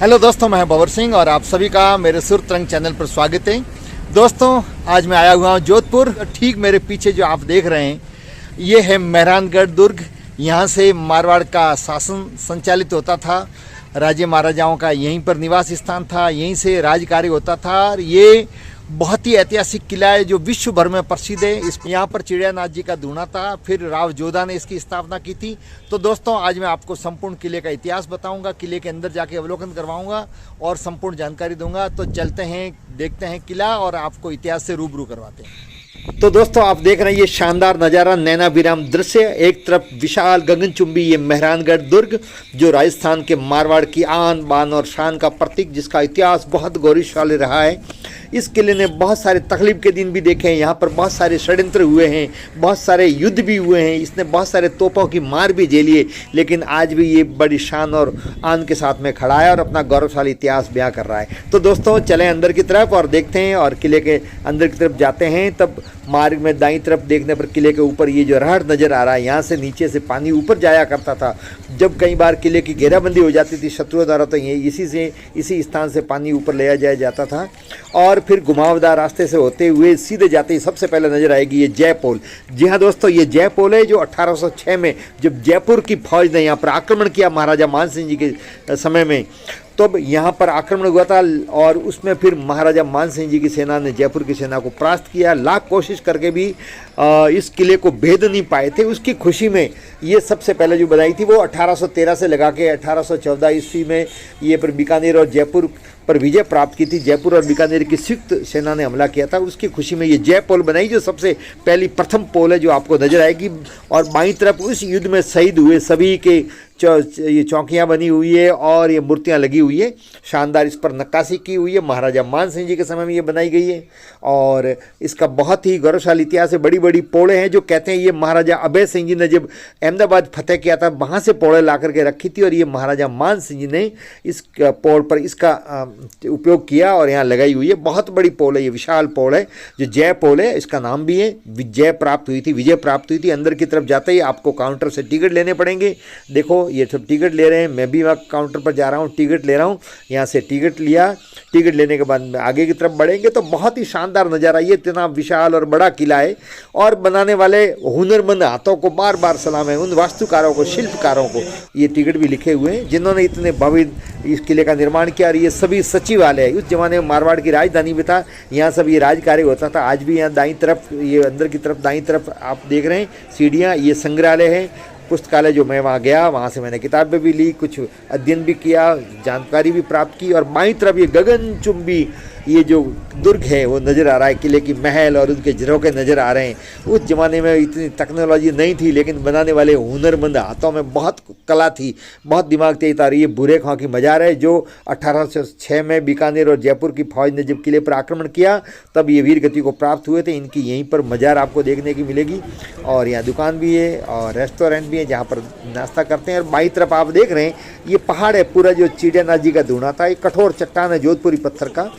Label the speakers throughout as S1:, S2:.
S1: Hello दोस्तों, मैं बबर सिंह और आप सभी का मेरे सुर तरंग चैनल पर स्वागत है। दोस्तों, आज मैं आया हुआ हूँ जोधपुर। ठीक मेरे पीछे जो आप देख रहे हैं ये है मेहरानगढ़ दुर्ग। यहाँ से मारवाड़ का शासन संचालित होता था। राजे महाराजाओं का यहीं पर निवास स्थान था, यहीं से राज कार्य होता था। और ये बहुत ही ऐतिहासिक किला है जो विश्व भर में प्रसिद्ध है। इस यहाँ पर चिड़ियानाथ जी का दूना था, फिर राव जोधा ने इसकी स्थापना की थी। तो दोस्तों, आज मैं आपको संपूर्ण किले का इतिहास बताऊंगा, किले के अंदर जाके अवलोकन करवाऊंगा और संपूर्ण जानकारी दूंगा। तो चलते हैं, देखते हैं किला और आपको इतिहास से रूबरू करवाते हैं। तो दोस्तों, आप देख रहे हैं ये शानदार नज़ारा, नैना विराम दृश्य। एक तरफ विशाल गगनचुंबी ये मेहरानगढ़ दुर्ग जो राजस्थान के मारवाड़ की आन बान और शान का प्रतीक, जिसका इतिहास बहुत गौरवशाली रहा है। इस किले ने बहुत सारे तकलीफ के दिन भी देखे हैं। यहाँ पर बहुत सारे षड्यंत्र हुए हैं, बहुत सारे युद्ध भी हुए हैं। इसने बहुत सारे तोपों की मार भी झेली है, लेकिन आज भी ये बड़ी शान और आन के साथ में खड़ा है और अपना गौरवशाली इतिहास बयां कर रहा है। तो दोस्तों, चलें अंदर की तरफ और देखते हैं। और किले के अंदर की तरफ जाते हैं, तब मार्ग में दाईं तरफ देखने पर किले के ऊपर ये जो रहड़ नज़र आ रहा है, यहाँ से नीचे से पानी ऊपर जाया करता था। जब कई बार किले की घेराबंदी हो जाती थी शत्रुओं द्वारा, तो ये इसी स्थान से पानी ऊपर ले जाया जाता था। और फिर घुमावदार रास्ते से होते हुए सीधे जाते ही सबसे पहले नजर आएगी ये जय पोल। जी हाँ दोस्तों, ये जय पोल है जो 1806 में जब जयपुर की फौज ने यहाँ पर आक्रमण किया महाराजा मान सिंह जी के समय में, तब यहाँ पर आक्रमण हुआ था। और उसमें फिर महाराजा मान सिंह जी की सेना ने जयपुर की सेना को परास्त किया। लाख कोशिश करके भी इस किले को भेद नहीं पाए थे। उसकी खुशी में ये सबसे पहले जो बनाई थी वो 1813 से लगा के 1814 ईस्वी में ये पर बीकानेर और जयपुर पर विजय प्राप्त की थी। जयपुर और बीकानेर की संयुक्त सेना ने हमला किया था, उसकी खुशी में ये जय पोल बनाई, जो सबसे पहली प्रथम पोल है जो आपको नजर आएगी। और बाईं तरफ उस युद्ध में शहीद हुए सभी के ये चौकियाँ बनी हुई है और ये मूर्तियाँ लगी हुई है। शानदार इस पर नक्काशी की हुई है, महाराजा मान सिंह जी के समय में ये बनाई गई है। और इसका बहुत ही गौरवशाली इतिहास है। बड़ी बड़ी पोड़े हैं जो कहते हैं ये महाराजा अभय सिंह जी ने जब अहमदाबाद फतेह किया था, वहाँ से पोड़े ला करके रखी थी और ये महाराजा मान सिंह जी ने इस पोल पर इसका उपयोग किया और यहाँ लगाई हुई है। बहुत बड़ी पोल है, ये विशाल पोल है जो जय पोल है। इसका नाम भी है, विजय प्राप्त हुई थी। अंदर की तरफ जाते ही आपको काउंटर से टिकट लेने पड़ेंगे। देखो, ये सब टिकट ले रहे हैं, मैं भी वहाँ काउंटर पर जा रहा हूँ, टिकट ले रहा हूँ। यहाँ से टिकट लिया, टिकट लेने के बाद आगे की तरफ बढ़ेंगे तो बहुत ही शानदार नज़ारा। ये इतना विशाल और बड़ा किला है और बनाने वाले हुनरमंद हाथों को बार बार सलाम है, उन वास्तुकारों को, शिल्पकारों को। ये टिकट भी लिखे हुए हैं जिन्होंने इतने भव्य इस किले का निर्माण किया। और ये सभी सचिवालय है। उस जमाने में मारवाड़ की राजधानी भी था, यहाँ सब ये राज कार्य होता था। आज भी यहाँ दाईं तरफ, ये अंदर की तरफ दाईं तरफ आप देख रहे हैं सीढ़ियाँ, ये संग्रहालय है, पुस्तकालय जो मैं वहाँ गया, वहाँ से मैंने किताबें भी ली, कुछ अध्ययन भी किया, जानकारी भी प्राप्त की। और बाईं तरफ ये गगनचुंबी ये जो दुर्ग है वो नज़र आ रहा है। किले की महल और उनके झरोखे नज़र आ रहे हैं। उस ज़माने में इतनी टेक्नोलॉजी नहीं थी, लेकिन बनाने वाले हुनरमंद हाथों में बहुत कला थी, बहुत दिमाग तेज था। ये भूरे खां की मज़ार है जो 1806 में बीकानेर और जयपुर की फौज ने जब किले पर आक्रमण किया तब ये वीर गति को प्राप्त हुए थे। इनकी यहीं पर मज़ार आपको देखने की मिलेगी। और यहाँ दुकान भी है और रेस्टोरेंट भी है जहाँ पर नाश्ता करते हैं। और बाईं तरफ आप देख रहे हैं ये पहाड़ है पूरा जो चिड़ियानाथ जी का दूना था। एक कठोर चट्टान है जोधपुरी पत्थर का,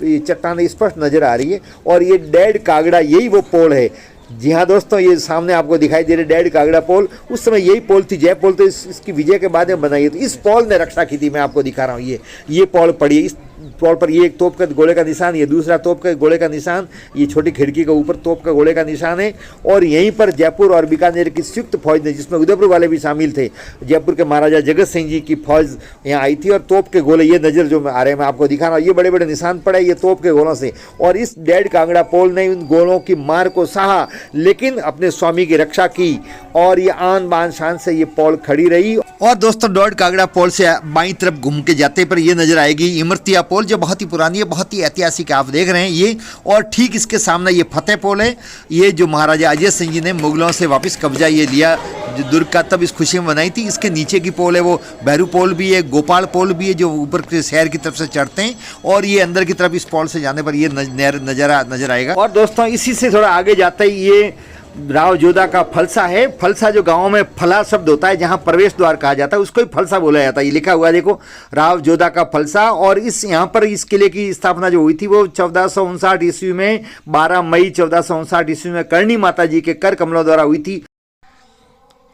S1: ये चट्टान स्पष्ट नजर आ रही है। और ये डेड कागड़ा, यही वो पोल है। जी हाँ दोस्तों, ये सामने आपको दिखाई दे रहे डेड कागड़ा पोल, उस समय यही पोल थी। जय पोल तो इसकी विजय के बाद में बनाई है। तो इस पोल ने रक्षा की थी, मैं आपको दिखा रहा हूँ। ये पोल पड़ी है। इस पोल पर ये एक तोप का गोले का निशान, ये दूसरा तोप का गोले का निशान, ये छोटी खिड़की के ऊपर तोप का गोले का निशान है। और यहीं पर जयपुर और बीकानेर की संयुक्त फौज ने, जिसमें उदयपुर वाले भी शामिल थे, जयपुर के महाराजा जगत सिंह जी की फौज यहाँ आई थी। और तोप के गोले ये नज़र जो आ रहे हैं, मैं आपको दिखा रहा हूँ, ये बड़े बड़े निशान पड़े ये तोप के गोलों से। और इस डेढ़ कांगड़ा पोल ने उन गोलों की मार को सहा, लेकिन अपने स्वामी की रक्षा की। और ये आन बान शान से ये पोल खड़ी रही। और दोस्तों, डेढ़ कांगड़ा पोल से बाईं तरफ घूम के जाते पर ये नजर आएगी इमरतिया पोल, जो बहुत ही पुरानी है, बहुत ही ऐतिहासिक आप देख रहे हैं ये। और ठीक इसके सामने ये फतेह पोल है, ये जो महाराजा अजय सिंह जी ने मुगलों से वापस कब्जा ये लिया जो दुर्ग का, तब इस खुशी में बनाई थी। इसके नीचे की पोल है वो भैरू पोल भी है, गोपाल पोल भी है जो ऊपर के शहर की तरफ से चढ़ते हैं। और ये अंदर की तरफ इस पोल से जाने पर ये नज़ारा नजर आएगा। और दोस्तों, इसी से थोड़ा आगे जाते ही ये राव जोधा का फलसा है। फलसा जो गांव में फला शब्द होता है, जहां प्रवेश द्वार कहा जाता है, उसको ही फलसा बोला जाता है। ये लिखा हुआ है देखो, राव जोधा का फलसा। और इस यहाँ पर इस किले की स्थापना जो हुई थी वो 1459 ईस्वी में, 12 मई 1459 ईस्वी में करणी माता जी के कर कमलों द्वारा हुई थी।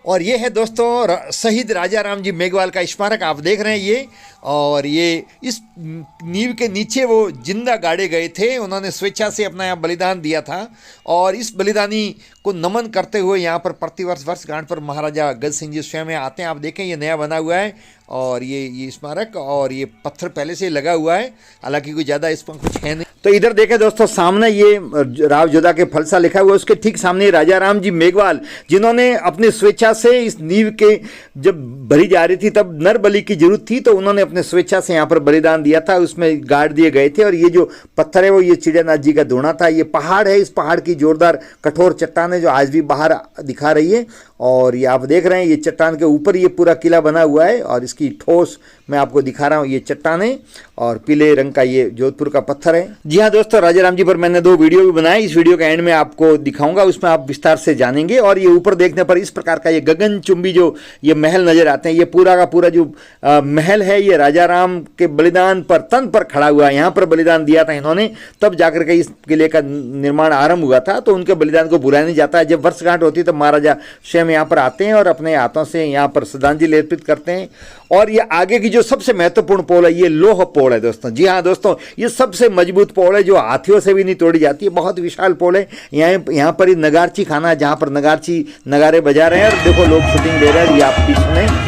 S1: और ये है दोस्तों शहीद राजा राम जी मेघवाल का स्मारक आप देख रहे हैं ये। और ये इस नींव के नीचे वो जिंदा गाड़े गए थे, उन्होंने स्वेच्छा से अपना यहाँ बलिदान दिया था। और इस बलिदानी को नमन करते हुए यहाँ पर प्रतिवर्ष वर्षगांठ पर महाराजा गज सिंह जी स्वयं आते हैं। आप देखें ये नया बना हुआ है और ये स्मारक, और ये पत्थर पहले से लगा हुआ है, हालांकि कोई ज़्यादा इस पर कुछ है नहीं। तो इधर देखें दोस्तों सामने ये राव जोधा के फलसा लिखा हुआ है, उसके ठीक सामने राजा राम जी मेघवाल जिन्होंने अपनी स्वेच्छा से इस नींव के जब भरी जा रही थी तब नर बलि की जरूरत थी तो उन्होंने अपने स्वेच्छा से यहाँ पर बलिदान दिया था, उसमें गाड़ दिए गए थे। और ये जो पत्थर है वो ये चिड़ियानाथ जी का धोना था। ये पहाड़ है, इस पहाड़ की जोरदार कठोर चट्टान है जो आज भी बाहर दिखा रही है। और ये आप देख रहे हैं ये चट्टान के ऊपर ये पूरा किला बना हुआ है और इसकी ठोस मैं आपको दिखा रहा हूँ। ये चट्टान है और पीले रंग का ये जोधपुर का पत्थर है। जी हाँ दोस्तों, राजा राम जी पर मैंने 2 वीडियो भी बनाए, इस वीडियो के एंड में आपको दिखाऊंगा, उसमें आप विस्तार से जानेंगे। और ये ऊपर देखने पर इस प्रकार का ये गगनचुंबी जो ये महल नजर आते हैं, ये पूरा का पूरा जो महल है ये राजा राम के बलिदान पर तन पर खड़ा हुआ है। यहाँ पर बलिदान दिया था इन्होंने, तब जाकर के इस किले का निर्माण आरंभ हुआ था। तो उनके बलिदान को भुलाया नहीं जाता है। जब वर्षगांठ होती है तब महाराजा स्वयं यहाँ पर आते हैं और अपने हाथों से यहाँ पर श्रद्धांजलि अर्पित करते हैं। और ये आगे की जो सबसे महत्वपूर्ण पोल है ये लोह पोल है दोस्तों। जी हाँ दोस्तों, ये सबसे मजबूत पोल है जो हाथियों से भी नहीं तोड़ी जाती है। बहुत विशाल पोल है। यहाँ पर ही नगारची खाना है जहाँ पर नगारची नगारे बजा रहे हैं और देखो लोग शूटिंग दे रहे हैं। ये आप भी सुने।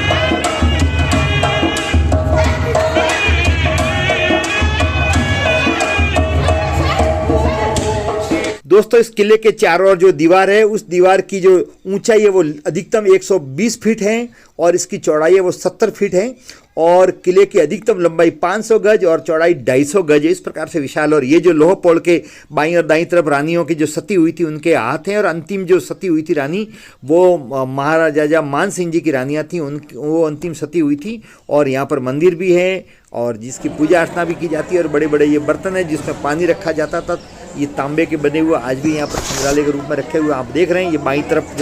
S1: दोस्तों इस किले के चारों ओर जो दीवार है उस दीवार की जो ऊंचाई है वो अधिकतम 120 फीट है और इसकी चौड़ाई है वो 70 फीट है। और किले की अधिकतम लंबाई 500 गज और चौड़ाई 250 गज है। इस प्रकार से विशाल। और ये जो लोह पोल के बाईं और दाईं तरफ रानियों की जो सती हुई थी उनके हाथ हैं। और अंतिम जो सती हुई थी रानी वो महाराजा मान सिंह जी की रानियाँ थी, वो अंतिम सती हुई थी। और यहाँ पर मंदिर भी है और जिसकी पूजा अर्चना भी की जाती है। और बड़े बड़े ये बर्तन है जिसमें पानी रखा जाता था, ये तांबे के बने हुए आज भी यहाँ पर संग्रहालय के रूप में रखे हुए आप देख रहे हैं। ये बाईं तरफ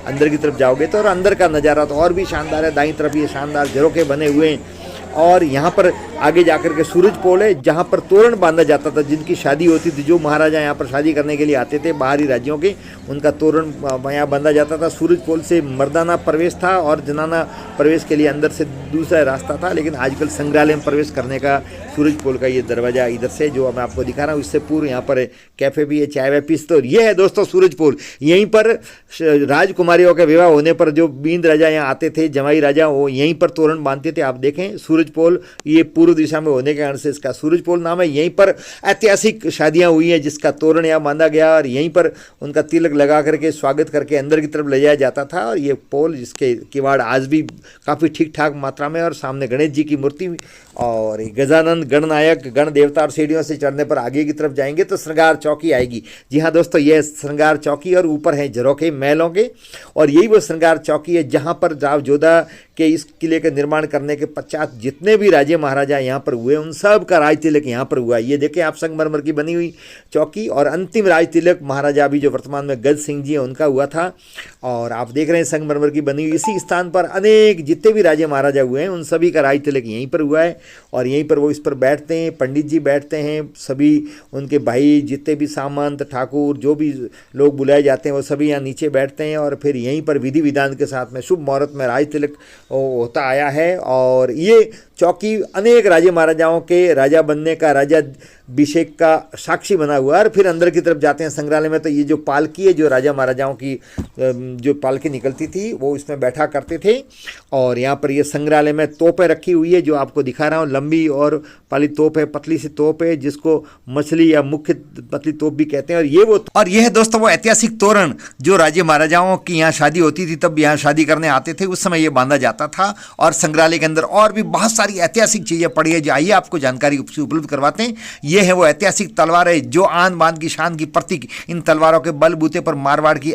S1: अंदर की तरफ जाओगे तो और अंदर का नज़ारा तो और भी शानदार है। दाईं तरफ ये शानदार झरोखे बने हुए हैं। और यहाँ पर आगे जाकर के सूरज पोल है जहाँ पर तोरण बांधा जाता था। जिनकी शादी होती थी, जो महाराजा यहाँ पर शादी करने के लिए आते थे बाहरी राज्यों के, उनका तोरण यहाँ बांधा जाता था। सूरज पोल से मर्दाना प्रवेश था और जनाना प्रवेश के लिए अंदर से दूसरा रास्ता था। लेकिन आजकल संग्रहालय में प्रवेश करने का सूरज पोल का ये दरवाज़ा इधर से जो मैं आपको दिखा रहा हूँ, इससे पूर्व यहाँ पर कैफ़े भी है, चाय वाय पीस। तो ये है दोस्तों सूरज पोल। यहीं पर राजकुमारियों के विवाह होने पर जो बींद राजा यहाँ आते थे, जमाई राजा, वो यहीं पर तोरण बांधते थे। आप देखें सूरज पोल ये पूर्व दिशा में होने के कारण से इसका सूरज पोल नाम है। यहीं पर ऐतिहासिक शादियां हुई हैं जिसका तोरण यहाँ बांधा गया और यहीं पर उनका तिलक लगा करके स्वागत करके अंदर की तरफ ले जाया जाता था। और ये पोल जिसके किवाड़ आज भी काफ़ी ठीक ठाक मात्रा में, और सामने गणेश जी की मूर्ति और गजानंद गणनायक गण देवता। और सीढ़ियों से चढ़ने पर आगे की तरफ जाएंगे तो श्रृंगार चौकी आएगी। जी हाँ दोस्तों, यह श्रृंगार चौकी और ऊपर है झरोखे महलों के। और यही वो श्रृंगार चौकी है जहाँ पर राव जोधा के इस किले के निर्माण करने के पश्चात जितने भी राजे महाराजा यहाँ पर हुए उन सब का राज तिलक यहाँ पर हुआ। ये देखें आप संगमरमर की बनी हुई चौकी। और अंतिम राज तिलक महाराजा अभी जो वर्तमान में गज सिंह जी हैं उनका हुआ था। और आप देख रहे हैं संगमरमर की बनी हुई इसी स्थान पर अनेक जितने भी राजे महाराजा हुए हैं उन सभी का राज तिलक यहीं पर हुआ है। और यहीं पर वो इस पर बैठते हैं, पंडित जी बैठते हैं, सभी उनके भाई जितने भी सामंत ठाकुर जो भी लोग बुलाए जाते हैं वो सभी यहाँ नीचे बैठते हैं। और फिर यहीं पर विधि विधान के साथ में शुभ मुहूर्त में राज तिलक होता आया है। और ये चौकी अनेक राजे महाराजाओं के राजा बनने का, राजा अभिषेक का साक्षी बना हुआ है। और फिर अंदर की तरफ जाते हैं संग्रहालय में तो ये जो पालकी है, जो राजा महाराजाओं की जो पालकी निकलती थी वो इसमें बैठा करते थे। और यहाँ पर ये संग्रहालय में तोपें रखी हुई है जो आपको दिखा रहा हूँ। लंबी और पाली तोप है, पतली सी तोप है जिसको मछली या मुख्य पतली तोप भी कहते हैं। और ये है दोस्तों वो ऐतिहासिक तोरण जो राजे महाराजाओं की यहाँ शादी होती थी तब यहाँ शादी करने आते थे, उस समय ये बांधा जाता था। और संग्रहालय के अंदर और भी बहुत सारी ऐतिहासिक चीज़ें पड़ी है जो आइए आपको जानकारी उपलब्ध करवाते हैं। ये है वो ऐतिहासिक तलवार है जो आन बान की शान की प्रतीक। इन तलवारों के बलबूते पर मारवाड़ की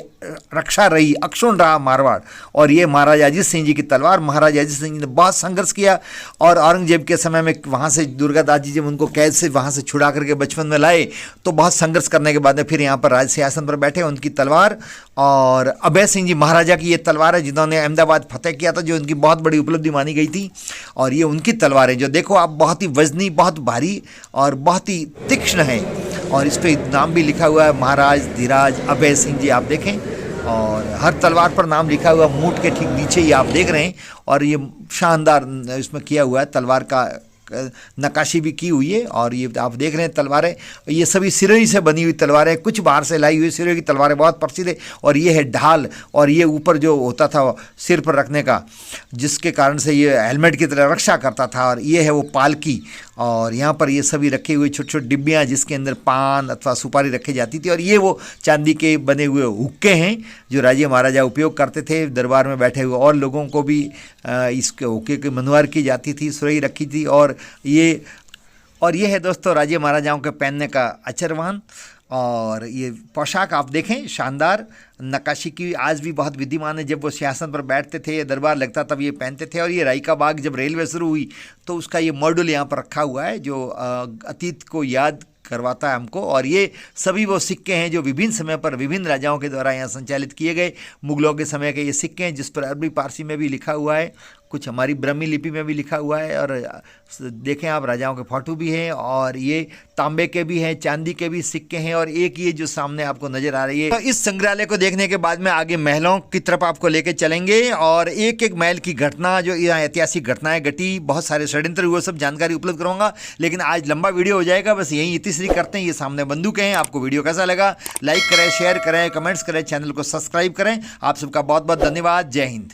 S1: रक्षा रही, अक्षुण रहा मारवाड़। और ये महाराजा अजीत सिंह जी की तलवार, महाराजा अजीत सिंह जी ने बहुत संघर्ष किया और औरंगजेब के समय में वहाँ से दुर्गादास जी जब उनको कैद से वहाँ से छुड़ा करके बचपन में लाए तो बहुत संघर्ष करने के बाद में फिर यहाँ पर राज सिंहासन पर बैठे उनकी तलवार। और अभय सिंह जी महाराजा की ये तलवार है जिन्होंने अहमदाबाद फतेह किया था, जो उनकी बहुत बड़ी उपलब्धि मानी गई थी। और ये उनकी तलवार है जो देखो आप बहुत ही वजनी, बहुत भारी और बहुत ही तीक्ष्ण है। और इस पर नाम भी लिखा हुआ है महाराज धीराज अभय सिंह जी। आप देखें और हर तलवार पर नाम लिखा हुआ, मूठ के ठीक नीचे ही आप देख रहे हैं। और ये शानदार इसमें किया हुआ है, तलवार का नक्काशी भी की हुई है। और ये आप देख रहे हैं तलवारें, ये सभी सिरोही से बनी हुई तलवारें, कुछ बाहर से लाई हुई सिरोही की तलवारें बहुत प्रसिद्ध है। और ये है ढाल, और ये ऊपर जो होता था सिर पर रखने का, जिसके कारण से ये हेलमेट की तरह रक्षा करता था। और ये है वो पालकी, और यहाँ पर ये सभी रखे हुए छोटे छोटे डिब्बियाँ जिसके अंदर पान अथवा सुपारी रखी जाती थी। और ये वो चांदी के बने हुए हुक्के हैं जो राजे महाराजा उपयोग करते थे। दरबार में बैठे हुए और लोगों को भी इसके हुक्के की मनवार की जाती थी, सुरई रखी थी। और ये है दोस्तों राजे महाराजाओं के पहनने का अचरवान। और ये पोशाक आप देखें, शानदार नक्काशी की आज भी बहुत विद्यमान है। जब वो सिंहासन पर बैठते थे, दरबार लगता तब ये पहनते थे। और ये राई का बाग जब रेलवे शुरू हुई तो उसका ये मॉड्यूल यहाँ पर रखा हुआ है जो अतीत को याद करवाता है हमको। और ये सभी वो सिक्के हैं जो विभिन्न समय पर विभिन्न राजाओं के द्वारा यहाँ संचालित किए गए। मुगलों के समय के ये सिक्के हैं जिस पर अरबी पारसी में भी लिखा हुआ है, कुछ हमारी ब्रह्मी लिपि में भी लिखा हुआ है। और देखें आप, राजाओं के फोटो भी हैं, और ये तांबे के भी हैं, चांदी के भी सिक्के हैं। और एक ये जो सामने आपको नजर आ रही है। तो इस संग्रहालय को देखने के बाद में आगे महलों की तरफ आपको लेके चलेंगे, और एक एक महल की घटना, जो यहाँ ऐतिहासिक घटनाएं घटी, बहुत सारे षड्यंत्र हुए, सब जानकारी उपलब्ध कराऊंगा। लेकिन आज लंबा वीडियो हो जाएगा, बस यहीं इतिश्री करते हैं। ये सामने बंदूकें हैं। आपको वीडियो कैसा लगा, लाइक करें, शेयर करें, कमेंट्स करें, चैनल को सब्सक्राइब करें। आप सबका बहुत बहुत धन्यवाद। जय हिंद।